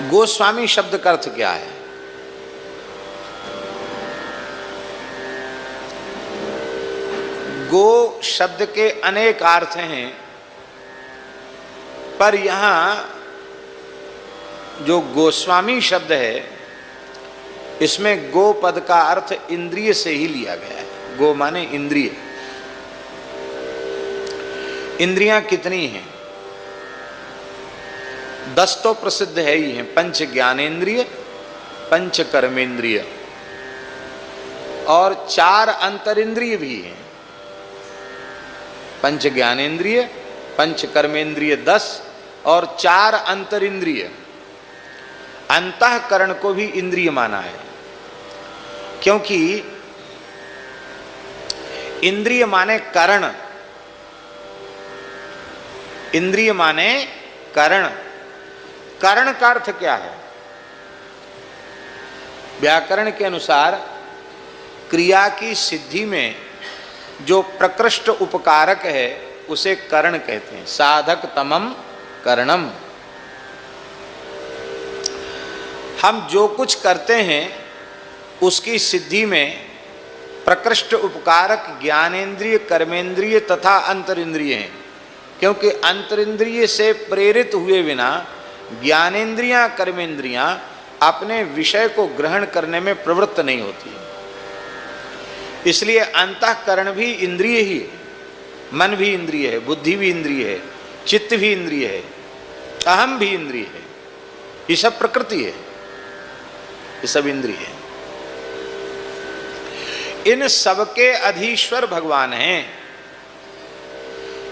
गोस्वामी शब्द का अर्थ क्या है? गो शब्द के अनेक अर्थ हैं, पर यहाँ जो गोस्वामी शब्द है इसमें गो पद का अर्थ इंद्रिय से ही लिया गया है। गो माने इंद्रिय। इंद्रियां कितनी हैं? 10 तो प्रसिद्ध है ही हैं। पंच ज्ञानेन्द्रिय, पंच कर्मेंद्रिय और 4 अंतरिंद्रिय भी हैं। पंच ज्ञानेन्द्रिय, पंच कर्मेंद्रिय 10 और 4 अंतरिंद्रिय। अंतःकरण को भी इंद्रिय माना है, क्योंकि इंद्रिय माने करण, इंद्रिय माने करण। करण का अर्थ क्या है? व्याकरण के अनुसार क्रिया की सिद्धि में जो प्रकृष्ट उपकारक है उसे करण कहते हैं। साधक तमम करणम। हम जो कुछ करते हैं उसकी सिद्धि में प्रकृष्ट उपकारक ज्ञानेन्द्रिय, कर्मेंद्रिय तथा अंतरिंद्रिय हैं, क्योंकि अंतरिंद्रिय से प्रेरित हुए बिना ज्ञानेन्द्रियां, कर्मेंद्रियां अपने विषय को ग्रहण करने में प्रवृत्त नहीं होती। इसलिए अंतःकरण भी इंद्रिय ही है, मन भी इंद्रिय है, बुद्धि भी इंद्रिय है, चित्त भी इंद्रिय है, अहम भी इंद्रिय है। ये सब प्रकृति है, ये सब इंद्रिय है। इन सबके अधीश्वर भगवान हैं,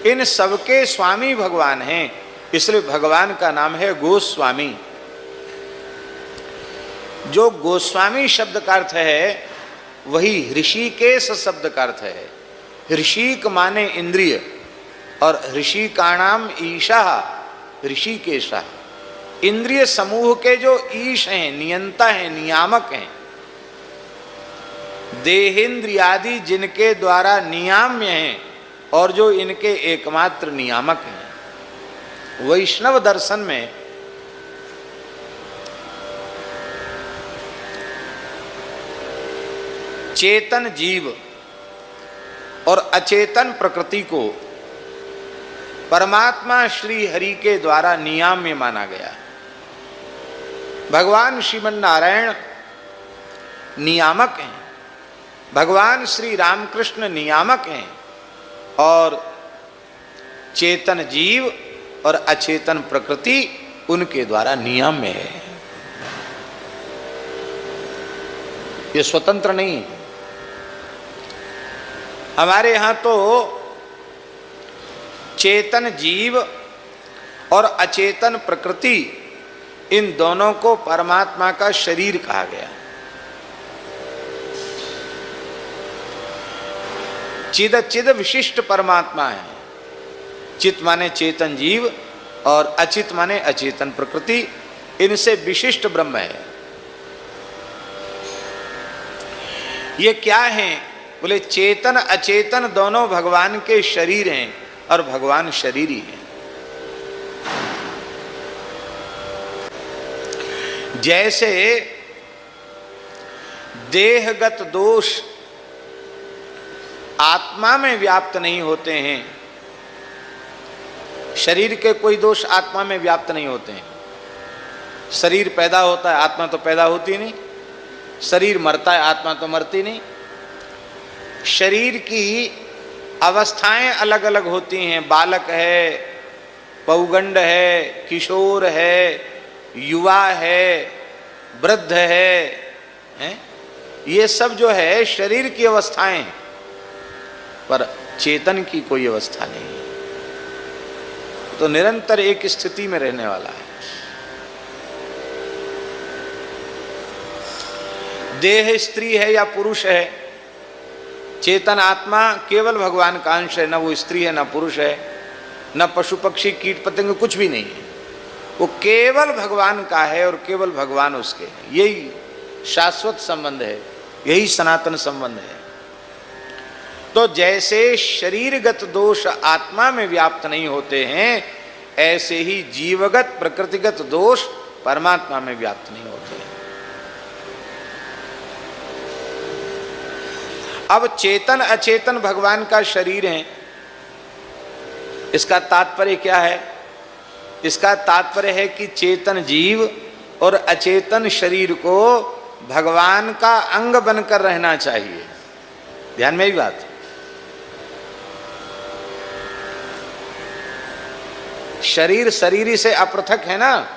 इन सबके स्वामी भगवान हैं, इसलिए भगवान का नाम है गोस्वामी। जो गोस्वामी शब्द का अर्थ है वही ऋषिकेश शब्द का अर्थ है। ऋषिक माने इंद्रिय और ऋषिकाणाम ईशा ऋषिकेशा। इंद्रिय समूह के जो ईश हैं, नियंता हैं, नियामक हैं, देहेंद्रियादि जिनके द्वारा नियाम्य हैं और जो इनके एकमात्र नियामक हैं। वैष्णव दर्शन में चेतन जीव और अचेतन प्रकृति को परमात्मा श्री हरि के द्वारा नियाम्य माना गया। भगवान श्रीमन नारायण नियामक हैं, भगवान श्री रामकृष्ण नियामक हैं और चेतन जीव और अचेतन प्रकृति उनके द्वारा नियाम्य है। ये स्वतंत्र नहीं है। हमारे यहाँ तो चेतन जीव और अचेतन प्रकृति, इन दोनों को परमात्मा का शरीर कहा गया। चिद चिद विशिष्ट परमात्मा है। चित माने चेतन जीव और अचित माने अचेतन प्रकृति, इनसे विशिष्ट ब्रह्म है। ये क्या है? बोले चेतन अचेतन दोनों भगवान के शरीर हैं और भगवान शरीरी हैं। जैसे देहगत दोष आत्मा में व्याप्त नहीं होते हैं, शरीर के कोई दोष आत्मा में व्याप्त नहीं होते हैं। शरीर पैदा होता है, आत्मा तो पैदा होती नहीं। शरीर मरता है, आत्मा तो मरती नहीं। शरीर की अवस्थाएं अलग अलग होती हैं। बालक है, पौगंड है, किशोर है, युवा है, वृद्ध है? ये सब जो है शरीर की अवस्थाएं, पर चेतन की कोई अवस्था नहीं है। तो निरंतर एक स्थिति में रहने वाला है। देह स्त्री है या पुरुष है, चेतन आत्मा केवल भगवान का अंश है। न वो स्त्री है, न पुरुष है, न पशु पक्षी कीट पतंग, कुछ भी नहीं है। वो केवल भगवान का है और केवल भगवान उसके हैं। यही शाश्वत संबंध है, यही सनातन संबंध है। तो जैसे शरीरगत दोष आत्मा में व्याप्त नहीं होते हैं, ऐसे ही जीवगत प्रकृतिगत दोष परमात्मा में व्याप्त नहीं होते हैं। अब चेतन अचेतन भगवान का शरीर है, इसका तात्पर्य क्या है? इसका तात्पर्य है कि चेतन जीव और अचेतन शरीर को भगवान का अंग बनकर रहना चाहिए। ध्यान में ही बात, शरीर शरीरी से अपृथक है ना।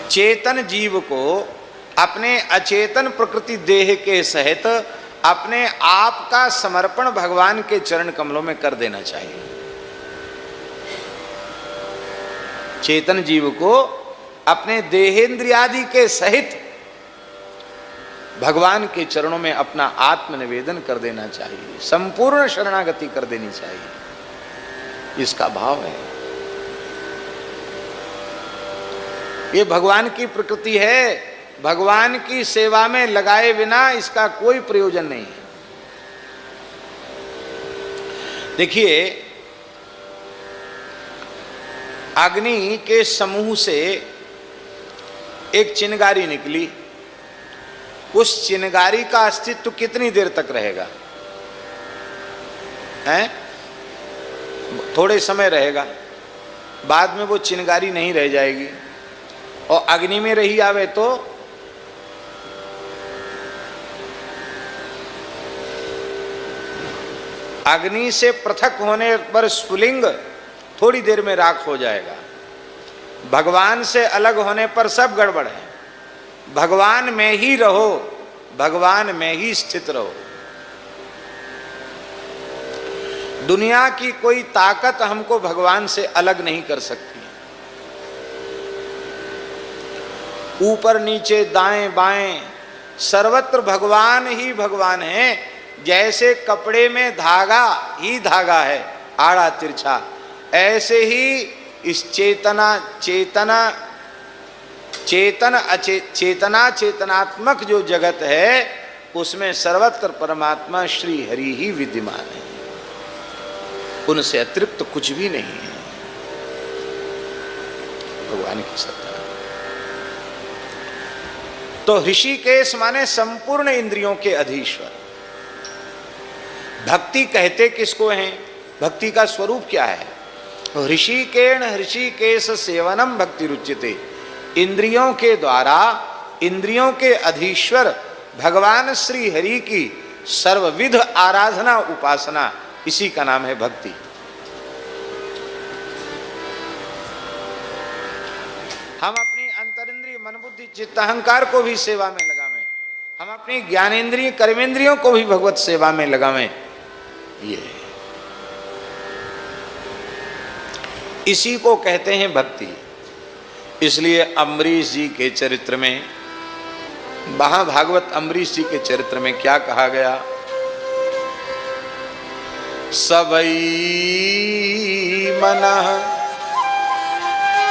चेतन जीव को अपने अचेतन प्रकृति देह के सहित अपने आप का समर्पण भगवान के चरण कमलों में कर देना चाहिए। चेतन जीव को अपने देहेंद्रियादि के सहित भगवान के चरणों में अपना आत्मनिवेदन कर देना चाहिए, संपूर्ण शरणागति कर देनी चाहिए। इसका भाव है, ये भगवान की प्रकृति है। भगवान की सेवा में लगाए बिना इसका कोई प्रयोजन नहीं है। देखिए, अग्नि के समूह से एक चिंगारी निकली, उस चिंगारी का अस्तित्व कितनी देर तक रहेगा? हैं? थोड़े समय रहेगा, बाद में वो चिंगारी नहीं रह जाएगी। और अग्नि में रही आवे तो अग्नि से पृथक होने पर स्फुलिंग थोड़ी देर में राख हो जाएगा। भगवान से अलग होने पर सब गड़बड़ है। भगवान में ही रहो, भगवान में ही स्थित रहो। दुनिया की कोई ताकत हमको भगवान से अलग नहीं कर सकती। ऊपर नीचे दाएं बाएं सर्वत्र भगवान ही भगवान है। जैसे कपड़े में धागा ही धागा है, आड़ा तिरछा, ऐसे ही इस चेतनात्मक जो जगत है उसमें सर्वत्र परमात्मा श्री हरि ही विद्यमान है। उनसे अतिरिक्त कुछ भी नहीं है भगवान की सत्ता। तो ऋषिकेश माने संपूर्ण इंद्रियों के अधीश्वर। भक्ति कहते किसको हैं? भक्ति का स्वरूप क्या है? ऋषिकेण ऋषिकेश सेवनम भक्ति रुच्यते। इंद्रियों के द्वारा, इंद्रियों के अधीश्वर भगवान श्री हरि की सर्वविध आराधना उपासना, इसी का नाम है भक्ति। हम अपनी अंतरिंद्रिय मन बुद्धि चित्त अहंकार को भी सेवा में लगावें, हम अपनी ज्ञानेन्द्रिय कर्मेंद्रियों को भी भगवत सेवा में लगावें। ये इसी को कहते हैं भक्ति। इसलिए अम्बरीश जी के चरित्र में, महाभागवत अम्बरीश जी के चरित्र में क्या कहा गया? सबई मनः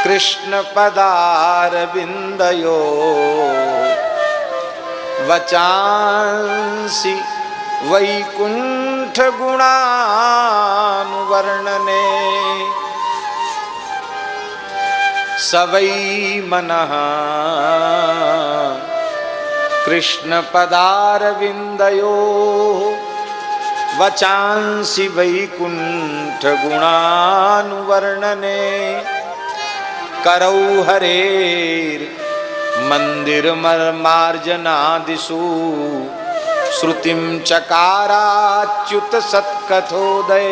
कृष्ण पदारविंदयो वचांसि वैकुंठ गुणानुवर्णने। सवै मनः कृष्ण पदारविंदयो वचांसि वैकुंठ गुणानुवर्णने। करौ हरेर मंदिर मार्जनादिषु श्रुतिं चकाराच्युत सत्कथोदय।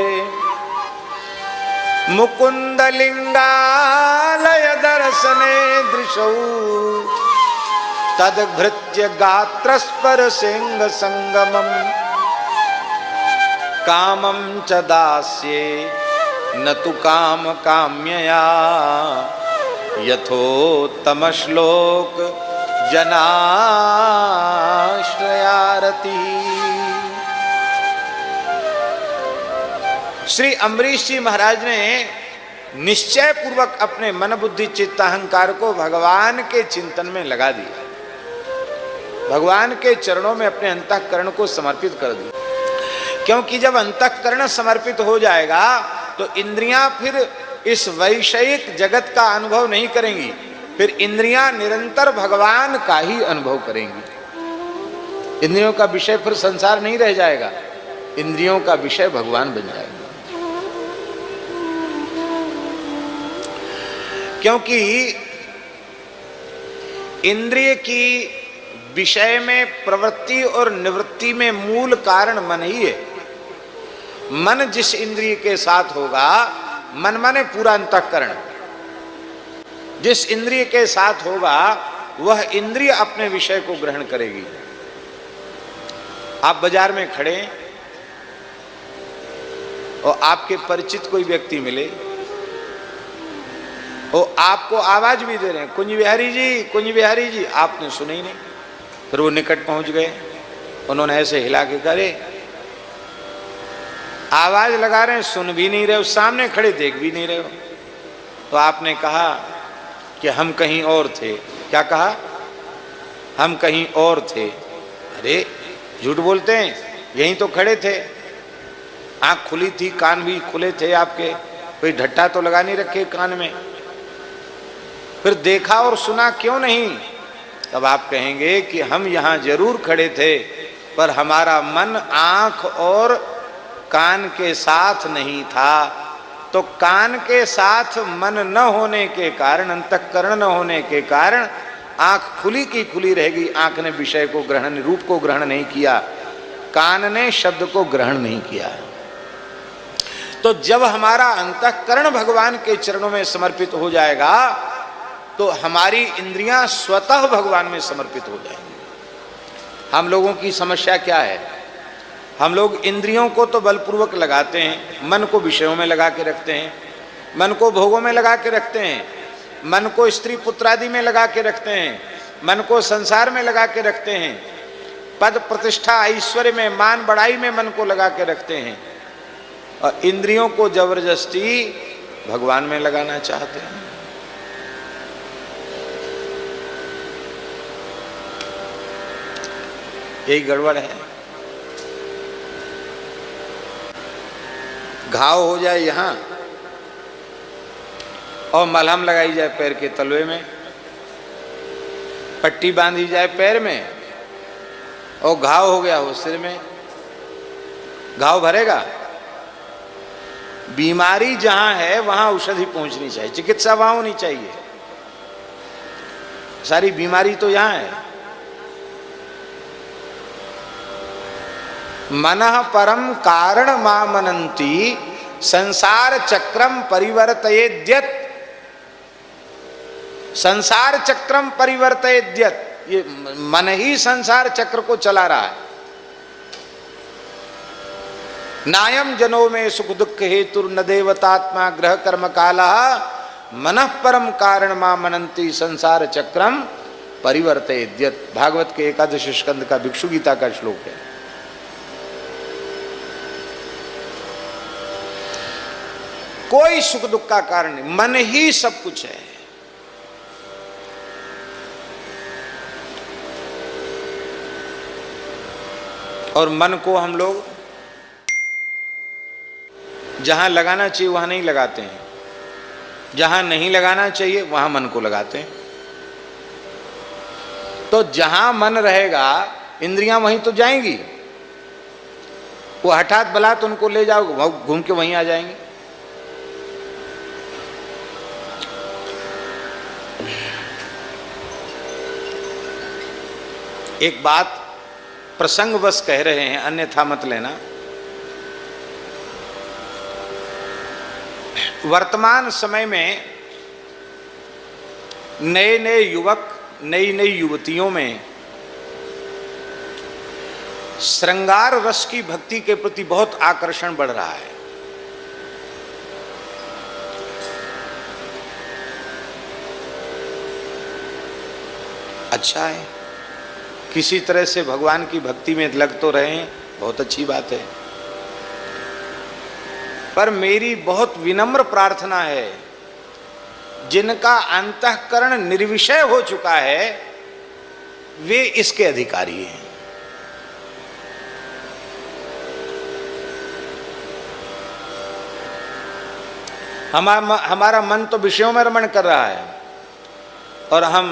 मुकुंदलिंगालय दर्शने दृशौ तद्भृत्य गात्रस्पर सिंह संगमम। कामं च दास्ये न तु काम काम्यया यथोत्तमश्लोक जनाश्रयारति। श्री अम्बरीश जी महाराज ने निश्चय पूर्वक अपने मन बुद्धि चित्त अहंकार को भगवान के चिंतन में लगा दिया, भगवान के चरणों में अपने अंतःकरण को समर्पित कर दिया। क्योंकि जब अंतःकरण समर्पित हो जाएगा तो इंद्रियां फिर इस वैषयिक जगत का अनुभव नहीं करेंगी, फिर इंद्रियां निरंतर भगवान का ही अनुभव करेंगी। इंद्रियों का विषय फिर संसार नहीं रह जाएगा, इंद्रियों का विषय भगवान बन जाएगा। क्योंकि इंद्रिय की विषय में प्रवृत्ति और निवृत्ति में मूल कारण मन ही है। मन जिस इंद्रिय के साथ होगा, मन माने पूरा अंतःकरण, जिस इंद्रिय के साथ होगा वह इंद्रिय अपने विषय को ग्रहण करेगी। आप बाजार में खड़े और आपके परिचित कोई व्यक्ति मिले और आपको आवाज भी दे रहे हैं, कुंज बिहारी जी, कुंज बिहारी जी, आपने सुने ही नहीं। फिर वो निकट पहुंच गए, उन्होंने ऐसे हिला के करे, आवाज लगा रहे हैं, सुन भी नहीं रहे हो, सामने खड़े देख भी नहीं रहे हो। तो आपने कहा कि हम कहीं और थे। क्या कहा? हम कहीं और थे। अरे झूठ बोलते हैं, यहीं तो खड़े थे, आंख खुली थी, कान भी खुले थे आपके, कोई ढट्टा तो लगा नहीं रखे कान में। फिर देखा और सुना क्यों नहीं? तब आप कहेंगे कि हम यहां जरूर खड़े थे, पर हमारा मन आंख और कान के साथ नहीं था। तो कान के साथ मन न होने के कारण, अंतःकरण न होने के कारण आंख खुली की खुली रहेगी। आंख ने विषय को ग्रहण, रूप को ग्रहण नहीं किया, कान ने शब्द को ग्रहण नहीं किया। तो जब हमारा अंतःकरण भगवान के चरणों में समर्पित हो जाएगा तो हमारी इंद्रियां स्वतः भगवान में समर्पित हो जाएंगी। हम लोगों की समस्या क्या है? हम लोग इंद्रियों को तो बलपूर्वक लगाते हैं, मन को विषयों में लगा के रखते हैं, मन को भोगों में लगा के रखते हैं, मन को स्त्री पुत्रादि में लगा के रखते हैं, मन को संसार में लगा के रखते हैं, पद प्रतिष्ठा ऐश्वर्य में, मान बढ़ाई में मन को लगा के रखते हैं, और इंद्रियों को जबरदस्ती भगवान में लगाना चाहते हैं। यही गड़बड़ है। घाव हो जाए यहां और मलहम लगाई जाए पैर के तलवे में, पट्टी बांधी जाए पैर में और घाव हो गया हो सिर में, घाव भरेगा? बीमारी जहां है वहां औषधि पहुंचनी चाहिए, चिकित्सा वहां होनी चाहिए। सारी बीमारी तो यहां है। मनः परम कारण मा मनंती संसार चक्रम परिवर्तयेद्यत। संसार चक्रम परिवर्तयेद्यत, ये मन ही संसार चक्र को चला रहा है। नायम जनो में सुख दुख हेतु न देवतात्मा ग्रह कर्म काला मनः परम कारण मा मनंती संसार चक्रम परिवर्तयेद्यत। भागवत के 11 स्कंद का भिक्षु गीता का श्लोक है। कोई सुख दुख का कारण नहीं, मन ही सब कुछ है। और मन को हम लोग जहां लगाना चाहिए वहां नहीं लगाते हैं, जहां नहीं लगाना चाहिए वहां मन को लगाते हैं। तो जहां मन रहेगा इंद्रियां वहीं तो जाएंगी। वो हठात बलात् उनको ले जाओ, घूम के वहीं आ जाएंगे। एक बात प्रसंगवश कह रहे हैं, अन्यथा मत लेना। वर्तमान समय में नए नए युवक, नई नई युवतियों में श्रृंगार रस की भक्ति के प्रति बहुत आकर्षण बढ़ रहा है। अच्छा है, किसी तरह से भगवान की भक्ति में लग तो रहे हैं, बहुत अच्छी बात है। पर मेरी बहुत विनम्र प्रार्थना है, जिनका अंतःकरण निर्विषय हो चुका है वे इसके अधिकारी हैं। हमारा मन तो विषयों में रमण कर रहा है और हम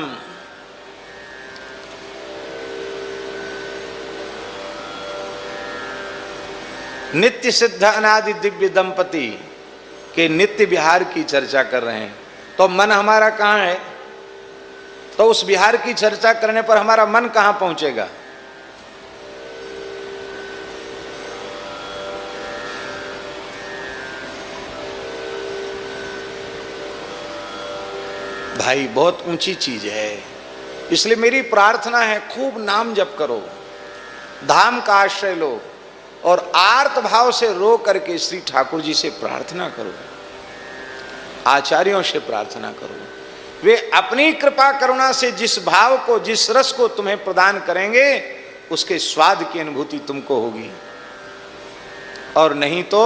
नित्य सिद्ध अनादि दिव्य दंपति के नित्य विहार की चर्चा कर रहे हैं। तो मन हमारा कहाँ है? तो उस विहार की चर्चा करने पर हमारा मन कहाँ पहुंचेगा? भाई बहुत ऊंची चीज है। इसलिए मेरी प्रार्थना है, खूब नाम जप करो, धाम का आश्रय लो और आर्त भाव से रो करके श्री ठाकुर जी से प्रार्थना करो, आचार्यों से प्रार्थना करो। वे अपनी कृपा करुणा से जिस भाव को, जिस रस को तुम्हें प्रदान करेंगे, उसके स्वाद की अनुभूति तुमको होगी। और नहीं तो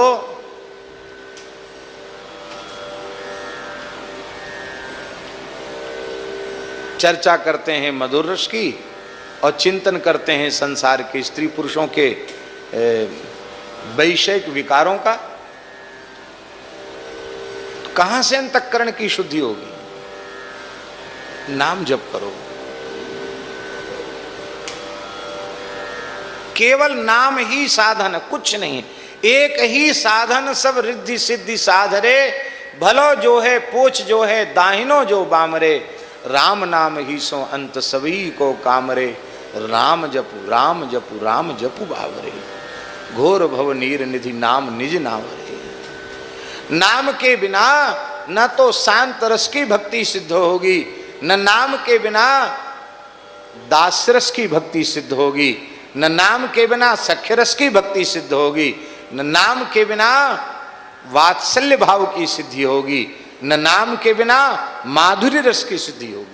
चर्चा करते हैं मधुर रस की और चिंतन करते हैं संसार के स्त्री पुरुषों के वैषयिक विकारों का, तो कहां से अंतःकरण की शुद्धि होगी? नाम जप करो, केवल नाम ही साधन, कुछ नहीं। एक ही साधन सब रिद्धि सिद्धि साधरे, भलो जो है पोछ जो है दाहिनो जो बामरे, राम नाम ही सो अंत सभी को कामरे, राम जपु राम जपु राम जपु बावरे, घोर भव नीर निधि नाम निज नावरे। नाम के बिना न तो शांत रस की भक्ति सिद्ध होगी, न नाम के बिना दास रस की भक्ति सिद्ध होगी, न नाम के बिना सख्य रस की भक्ति सिद्ध होगी, न नाम के बिना वात्सल्य भाव की सिद्धि होगी, न नाम के बिना माधुर्य रस की सिद्धि होगी।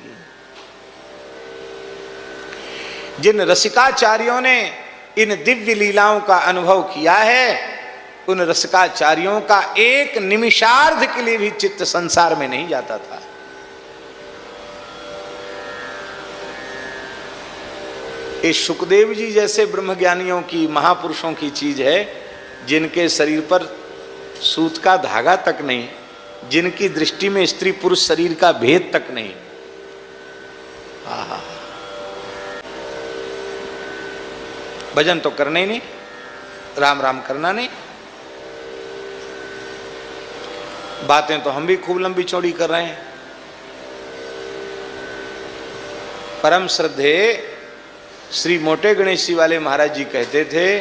जिन रसिकाचार्यों ने इन दिव्य लीलाओं का अनुभव किया है, उन रसिकाचार्यों का एक निमिषार्ध के लिए भी चित्त संसार में नहीं जाता था। ये सुखदेव जी जैसे ब्रह्मज्ञानियों की, महापुरुषों की चीज है, जिनके शरीर पर सूत का धागा तक नहीं, जिनकी दृष्टि में स्त्री पुरुष शरीर का भेद तक नहीं। भजन तो करना ही नहीं, राम राम करना नहीं, बातें तो हम भी खूब लंबी चौड़ी कर रहे हैं। परम श्रद्धे श्री मोटे गणेश जी वाले महाराज जी कहते थे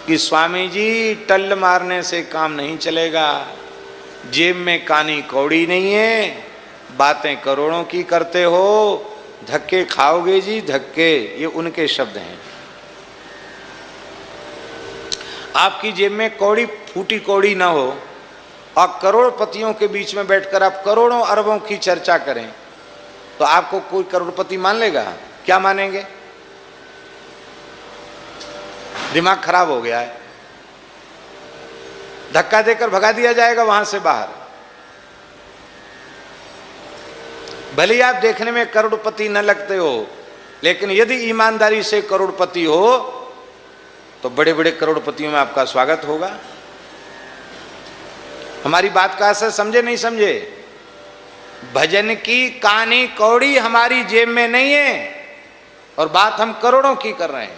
कि स्वामी जी, टल्ल मारने से काम नहीं चलेगा, जेब में कानी कौड़ी नहीं है, बातें करोड़ों की करते हो, धक्के खाओगे जी धक्के। ये उनके शब्द हैं। आपकी जेब में कौड़ी फूटी कौड़ी ना हो और करोड़पतियों के बीच में बैठकर आप करोड़ों अरबों की चर्चा करें, तो आपको कोई करोड़पति मान लेगा? क्या मानेंगे? दिमाग खराब हो गया है, धक्का देकर भगा दिया जाएगा वहां से बाहर। भले ही आप देखने में करोड़पति न लगते हो, लेकिन यदि ईमानदारी से करोड़पति हो तो बड़े बड़े करोड़पतियों में आपका स्वागत होगा। हमारी बात का असर समझे नहीं समझे? भजन की कानी कौड़ी हमारी जेब में नहीं है और बात हम करोड़ों की कर रहे हैं।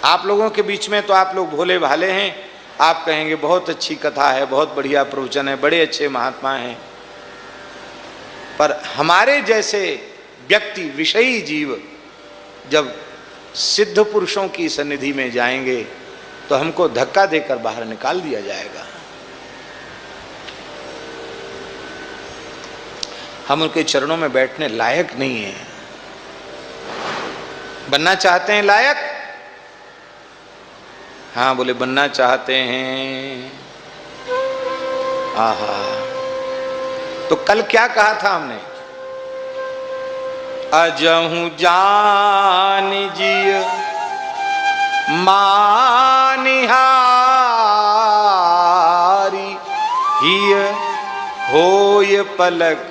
आप लोगों के बीच में तो आप लोग भोले भाले हैं, आप कहेंगे बहुत अच्छी कथा है, बहुत बढ़िया प्रवचन है, बड़े अच्छे महात्मा हैं। पर हमारे जैसे व्यक्ति, विषयी जीव जब सिद्ध पुरुषों की सन्निधि में जाएंगे तो हमको धक्का देकर बाहर निकाल दिया जाएगा। हम उनके चरणों में बैठने लायक नहीं हैं। बनना चाहते हैं लायक? हाँ बोले बनना चाहते हैं। आहा, तो कल क्या कहा था हमने? अजहू जान जिय मानिहारी, हिय होय पलक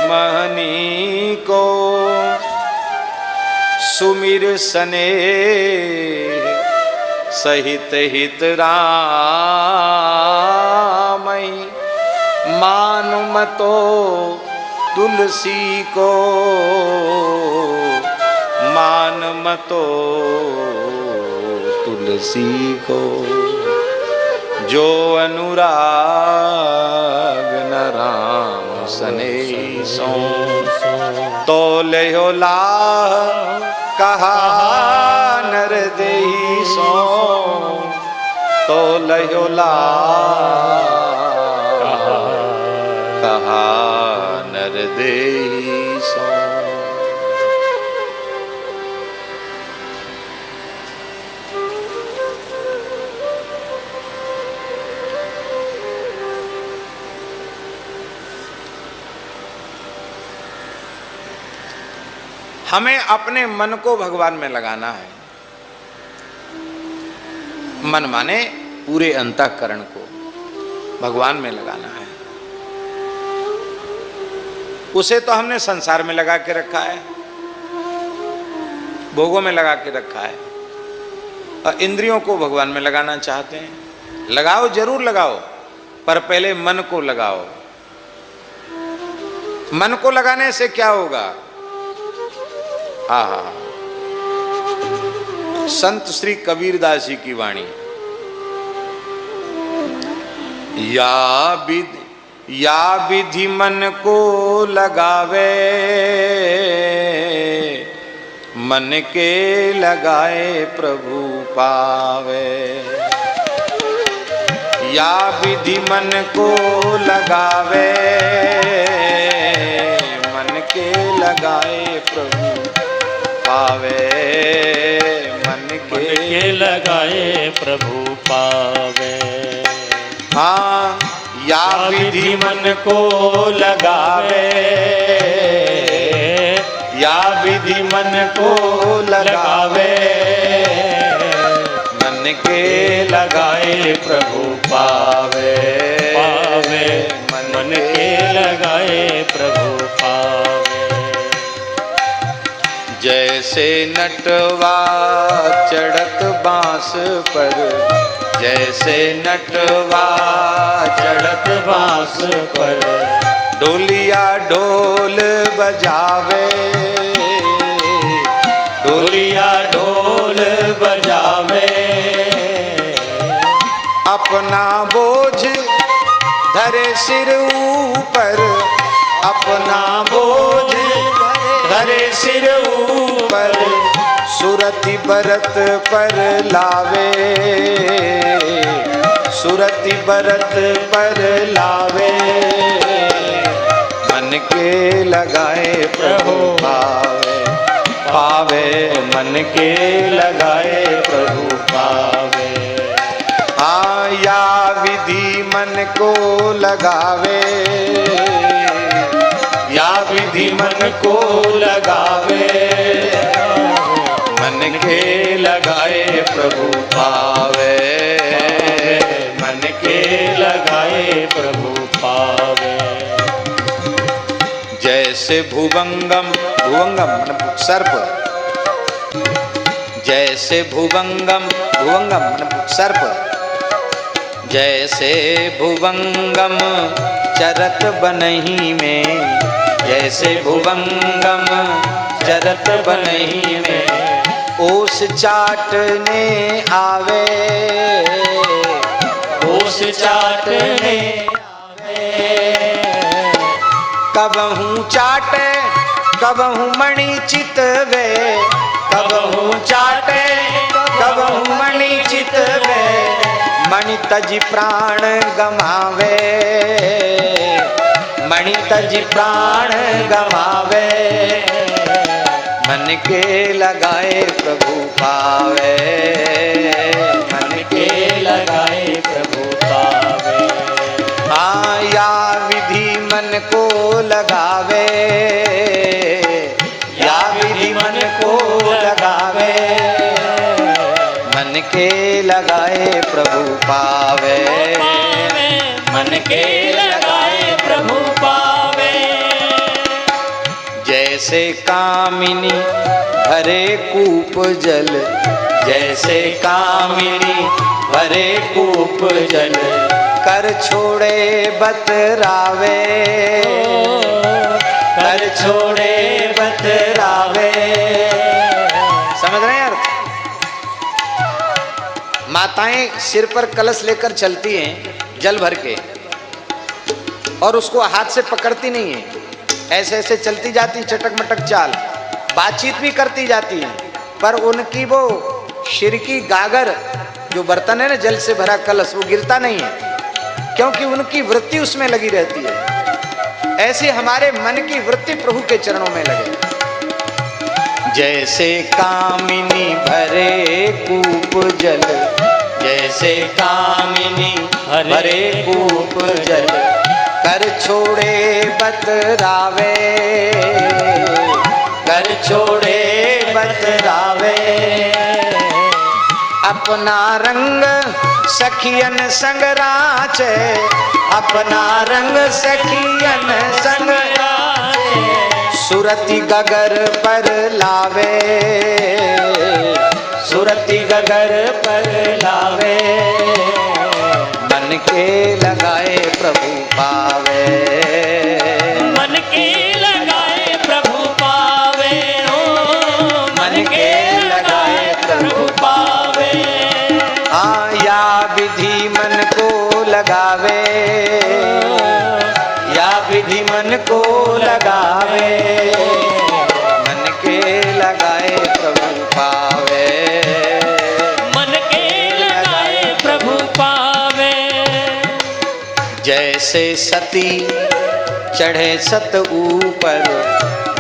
महनी को, सुमिर सने सहित हित रामई मानु मतो तुलसी को, मान मतो तुलसी को। जो अनुराग न राम सनेसो, तो लयो लाह कहा नर देहि सो, तो लयो लाह कहा नर देहि सो। हमें अपने मन को भगवान में लगाना है। मन माने पूरे अंतःकरण को भगवान में लगाना है। उसे तो हमने संसार में लगा के रखा है, भोगों में लगा के रखा है, और इंद्रियों को भगवान में लगाना चाहते हैं। लगाओ, जरूर लगाओ, पर पहले मन को लगाओ। मन को लगाने से क्या होगा? आहा, संत श्री कबीरदास जी की वाणी, या विधि मन को लगावे, मन के लगाए प्रभु पावे। या विधि मन को लगावे, मन के लगाए प्रभु पावे, मन के लगाए प्रभु पावे। हाँ, या विधि मन को लगावे, या विधि मन को लगावे, मन के लगाए प्रभु पावे, पावे मन के लगाए प्रभु पावे। जैसे नटवा चढ़त बांस पर, जैसे नटवा चढ़त बांस पर, ढोलिया ढोल बजावे, ढोलिया ढोल बजावे। अपना बोझ धरे सिर ऊपर, अपना बोझ धरे सिर ऊपर, सुरति बरत पर लावे, सुरति बरत पर लावे। मन के लगाए प्रभु पावे, पावे मन के लगाए प्रभु पावे। हाँ, या विधि मन को लगावे, या विधि मन को लगावे, मन के लगाए प्रभु पावे, मन के लगाए प्रभु पावे। जैसे भुवंगम, भुवंगम मतलब सर्प, जैसे भुवंगम, भुवंगम मतलब सर्प, जैसे भुवंगम चरत बनहि में, जैसे भुवंगम चरत बनहि में, ओस चाटने आवे, ओस चाटने आवे। कबहू चाटे कबहू मणि चितवे, कबहू चाटे कबहू मणि चितवे, मणि तज प्राण गमावे, मणि तज प्राण गमावे। मन के लगाए प्रभु पावे, मन के लगाए प्रभु पावे। हाँ, या विधि मन को लगावे, या विधि मन को लगावे, मन के लगाए प्रभु पावे, मन के लगाए प्रभु पावे। जैसे कामिनी भरे कूप जल, जैसे कामिनी भरे कूप जल, कर छोड़े बतरावे, कर छोड़े बतरावे। समझ रहे हैं अर्थ? माताएं सिर पर कलश लेकर चलती हैं जल भर के, और उसको हाथ से पकड़ती नहीं है, ऐसे ऐसे चलती जाती, चटक मटक चाल, बातचीत भी करती जाती है, पर उनकी वो सिर की गागर जो बर्तन है ना, जल से भरा कलश, वो गिरता नहीं है, क्योंकि उनकी वृत्ति उसमें लगी रहती है। ऐसे हमारे मन की वृत्ति प्रभु के चरणों में लगे। जैसे कामिनी भरे कूप जल, जैसे कामिनी भरे कूप जल, कर छोड़े बतरावे, कर छोड़े बतरावे। अपना रंग सखियन संग राचे, अपना रंग सखियन संग राचे, सुरति गगर पर लावे, सुरति गगर पर लावे। मन के लगाए प्रभु पावे, मन के लगाए प्रभु पावे, ओ मन के लगाए प्रभु पावे। या विधि मन को लगावे, या विधि मन को लगावे। मन के लगाए प्रभु पावे, मन के लगाए प्रभु पावे। जैसे सती चढ़े सत ऊपर,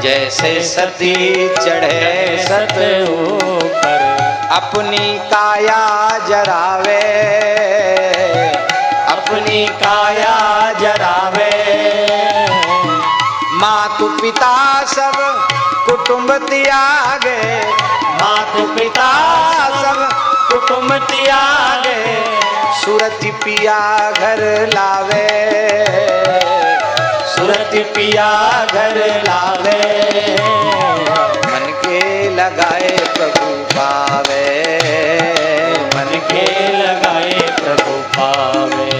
जैसे सती चढ़े सत ऊपर, अपनी काया जरावे, अपनी काया जरावे। मातु पिता सब कुटुंब त्यागे, मातु पिता सब कुटुंब त्यागे, सुरति पिया घर लावे, सुरति पिया घर लावे। मन के लगाए प्रभु पावे, मन के लगाए प्रभु पावे।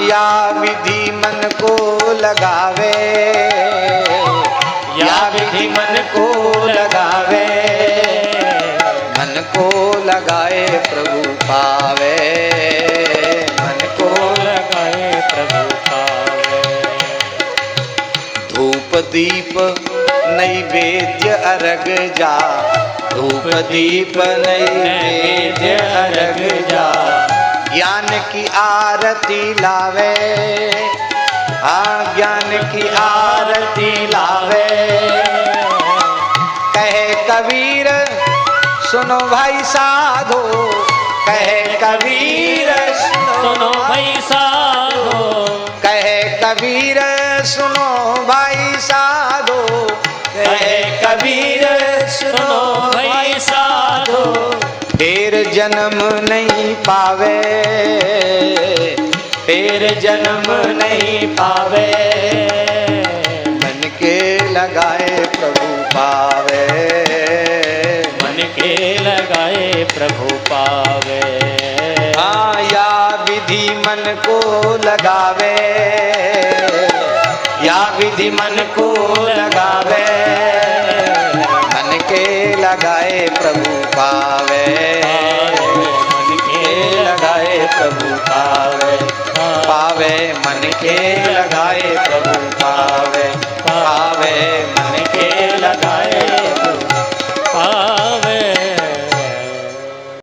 या विधि मन को लगावे, या विधि मन को लगावे। मन को लगाए प्रभु पावे, मन को लगाए प्रभु पावे। धूप दीप नैवेद्य अर्घ जा, धूप दीप नैवेद्य अर्घ जा, ज्ञान की आरती लावे, ज्ञान की आरती लावे। कहे कबीर सुनो भाई साधो, कहे कबीर सुनो भाई साधो, कहे कबीर सुनो भाई साधो, कहे कबीर सुनो भाई साधो। फिर जन्म नहीं पावे, फिर जन्म नहीं पावे। मन के लगाए प्रभु पावे, मन के लगाए प्रभु पावे। या विधि मन को लगावे, या विधि मन को लगावे। मन के लगाए प्रभु पावे, मन के लगाए प्रभु पावे। पावे मन के लगाए प्रभु पावे, पावे